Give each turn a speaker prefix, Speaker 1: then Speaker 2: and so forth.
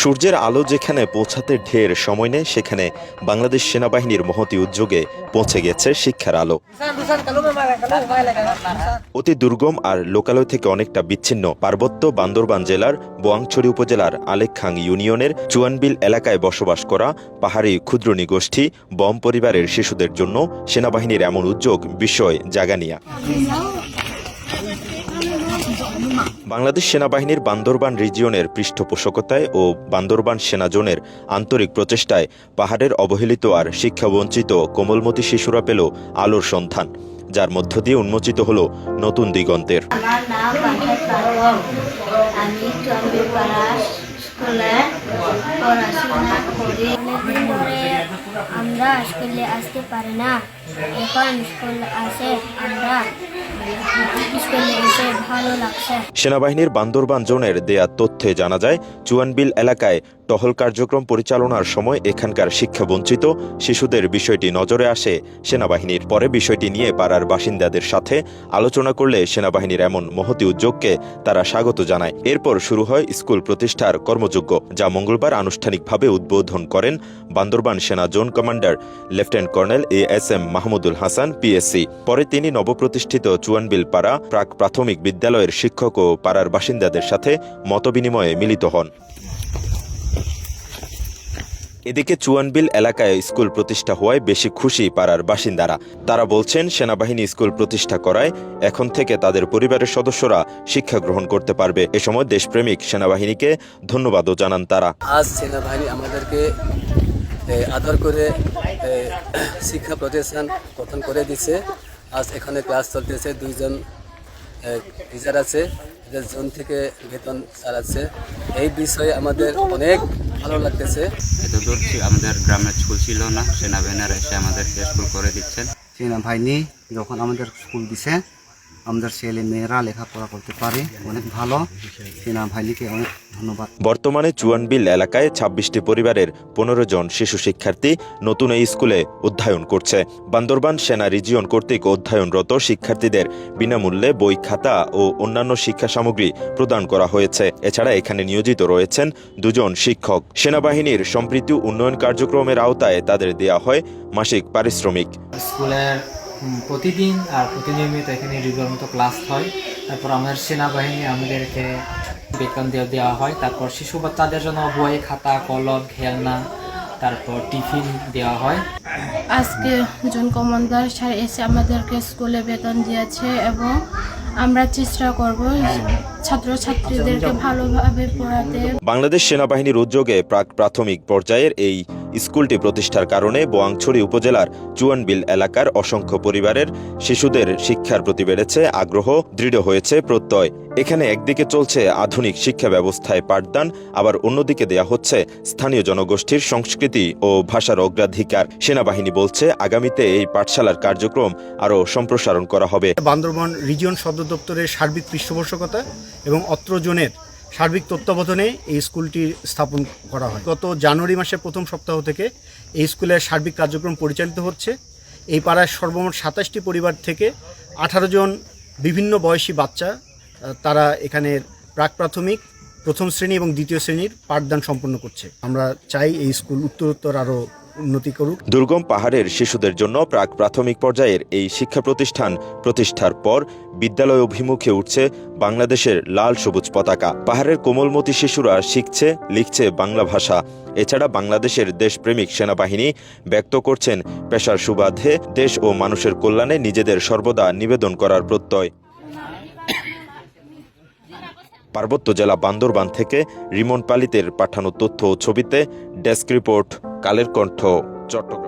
Speaker 1: সূর্যের আলো যেখানে পৌঁছাতে ঢের সময় নেয়, সেখানে বাংলাদেশ সেনাবাহিনীর মহতী উদ্যোগে পৌঁছে গেছে শিক্ষার আলো। অতি দুর্গম আর লোকালয় থেকে অনেকটা বিচ্ছিন্ন পার্বত্য বান্দরবান জেলার বোয়াংছড়ি উপজেলার আলেকখাং ইউনিয়নের চুয়ানবিল এলাকায় বসবাস করা পাহাড়ি ক্ষুদ্র নিগোষ্ঠী বম পরিবারের শিশুদের জন্য সেনাবাহিনীর এমন উদ্যোগ বিস্ময় জাগানিয়া। বাংলাদেশ সেনাবাহিনীর বান্দরবান রিজিয়নের পৃষ্ঠপোষকতায় ও বান্দরবান সেনা জোনের আন্তরিক প্রচেষ্টায় পাহাড়ের অবহেলিত আর শিক্ষাবঞ্চিত কোমলমতি শিশুরা পেল আলোর সন্ধান, যার মধ্য দিয়ে উন্মোচিত হল নতুন দিগন্তের।
Speaker 2: আমার নাম আমি স্কুলে পড়াশোনা করি। অনেকদিন ধরে আমরা স্কুলে আসতে পারি না, এখন স্কুল আসে আমরা স্কুলে এসে ভালো লাগছে।
Speaker 1: সেনাবাহিনীর বান্দরবান জোনের দেয়া তথ্যে জানা যায়, চুয়ানবিল এলাকায় টহল কার্যক্রম পরিচালনার সময় এখানকার শিক্ষাবঞ্চিত শিশুদের বিষয়টি নজরে আসে সেনাবাহিনীর। পরে বিষয়টি নিয়ে পাড়ার বাসিন্দাদের সাথে আলোচনা করলে সেনাবাহিনীর এমন মহতী উদ্যোগকে তারা স্বাগত জানায়। এরপর শুরু হয় স্কুল প্রতিষ্ঠার কর্মযজ্ঞ, যা মঙ্গলবার আনুষ্ঠানিকভাবে উদ্বোধন করেন বান্দরবান সেনা zone commander lieutenant colonel ASM Mahmudul Hasan PSC. পরে তিনি নবপ্রতিষ্ঠিত চুয়ানবিল পাড়া প্রাক প্রাথমিক বিদ্যালয়ের শিক্ষক ও পাড়ার বাসিন্দাদের সাথে মতবিনিময়ে মিলিত হন। এদিকে চুয়ানবিল এলাকায় স্কুল প্রতিষ্ঠা হওয়ায় বেশি খুশি পাড়ার বাসিন্দারা। তারা বলছেন, সেনাবাহিনী স্কুল প্রতিষ্ঠা করায় এখন থেকে তাদের পরিবারের সদস্যরা শিক্ষা গ্রহণ করতে পারবে। এ সময় দেশপ্রেমিক সেনাবাহিনীকে ধন্যবাদও জানান তারা।
Speaker 3: আজ সেনাবাহিনী আমাদেরকে আদর করে শিক্ষা প্রতিষ্ঠান গঠন করে দিচ্ছে। আজ এখানে ক্লাস চলতেছে, 2 জন টিচার আছে, এদের জোন থেকে বেতন চালাচ্ছে। এই বিষয়ে আমাদের অনেক ভালো লাগতেছে।
Speaker 4: এতদূর আমাদের গ্রামের স্কুল ছিল না, সেনাবাহিনীরা এসে আমাদেরকে স্কুল করে দিচ্ছেন।
Speaker 5: সেনাবাহিনী যখন আমাদের স্কুল দিছে, আমাদের ছেলে মেয়েরা লেখাপড়া করতে পারে, অনেক ভালো। সেনাবাহিনীকে অনেক ধন্যবাদ।
Speaker 1: বর্তমানে চুয়ানবিল এলাকায় 26টি পরিবারের 15 জন শিশু শিক্ষার্থী নতুন এই স্কুলে অধ্যয়ন করছে। বান্দরবান সেনা রিজিয়ন কর্তৃক অধ্যয়নরত শিক্ষার্থীদের বিনামূল্যে বই, খাতা ও অন্যান্য শিক্ষা সামগ্রী প্রদান করা হয়েছে। এছাড়া এখানে নিয়োজিত রয়েছেন 2 জন শিক্ষক। সেনাবাহিনীর সম্প্রীতি উন্নয়ন কার্যক্রমের আওতায় তাদের দেয়া হয় মাসিক পারিশ্রমিক।
Speaker 6: স্কুলের প্রতিদিন আর প্রতিনিয়মিত এখানে রেগুলার মতো ক্লাস হয়। তারপর আমাদের সেনাবাহিনী আমাদেরকে বেতন দেওয়া হয়। তারপর শিশু বাচ্চাদের জন্য বই, খাতা, কলম, খেলনা, তারপর টিফিন দেওয়া হয়।
Speaker 7: আজকে জোন কমান্ডার স্যার এসে আমাদেরকে স্কুলে বেতন দিয়েছে এবং আমরা চেষ্টা করব ছাত্রছাত্রীদেরকে ভালোভাবে পড়াতে।
Speaker 1: বাংলাদেশ সেনাবাহিনীর উদ্যোগে প্রাক প্রাথমিক পর্যায়ের এই স্কুলটি প্রতিষ্ঠার কারণে বোয়াংছড়ি উপজেলার চুয়ানবিল এলাকার অসংখ্য পরিবারের শিশুদের শিক্ষার প্রতি বেড়েছে আগ্রহ, দৃঢ় হয়েছে প্রত্যয়। এখানে একদিকে চলছে আধুনিক শিক্ষা ব্যবস্থায় পাঠদান, আবার অন্যদিকে দেয়া হচ্ছে স্থানীয় জনগোষ্ঠীর সংস্কৃতি ও ভাষার অগ্রাধিকার। সেনাবাহিনী বলছে, আগামীতে এই পাঠশালার কার্যক্রম আরও সম্প্রসারণ করা হবে।
Speaker 8: বান্দরবান রিজিয়ন সদর দপ্তরের সার্বিক পৃষ্ঠপোষকতা এবং অত্র জোনের সার্বিক তত্ত্বাবধানে এই স্কুলটি স্থাপন করা হয়। গত জানুয়ারি মাসের প্রথম সপ্তাহ থেকে এই স্কুলের সার্বিক কার্যক্রম পরিচালিত হচ্ছে। এই পাড়ায় সর্বমোট 27টি পরিবার থেকে 18 জন বিভিন্ন বয়সী বাচ্চা তারা এখানের প্রাক প্রাথমিক, প্রথম শ্রেণী এবং দ্বিতীয় শ্রেণীর পাঠদান সম্পন্ন করছে। আমরা চাই এই স্কুল উত্তরোত্তর আরও উন্নতি করুক।
Speaker 1: দুর্গম পাহাড়ের শিশুদের জন্য প্রাক প্রাথমিক পর্যায়ের এই শিক্ষা প্রতিষ্ঠান প্রতিষ্ঠার পর বিদ্যালয় অভিমুখে উঠছে বাংলাদেশের লাল সবুজ পতাকা। পাহাড়ের কোমলমতি শিশুরা শিখছে, লিখছে বাংলা ভাষা। এছাড়া বাংলাদেশের দেশপ্রেমিক সেনাবাহিনী ব্যক্ত করছেন পেশার সুবাদে দেশ ও মানুষের কল্যাণে নিজেদের সর্বদা নিবেদন করার প্রত্যয়। পার্বত্য জেলা বান্দরবান থেকে রিমন পালিতের পাঠানো তথ্য ও ছবিতে ডেস্ক রিপোর্ট, কালের কণ্ঠ, চট্টগ্রাম।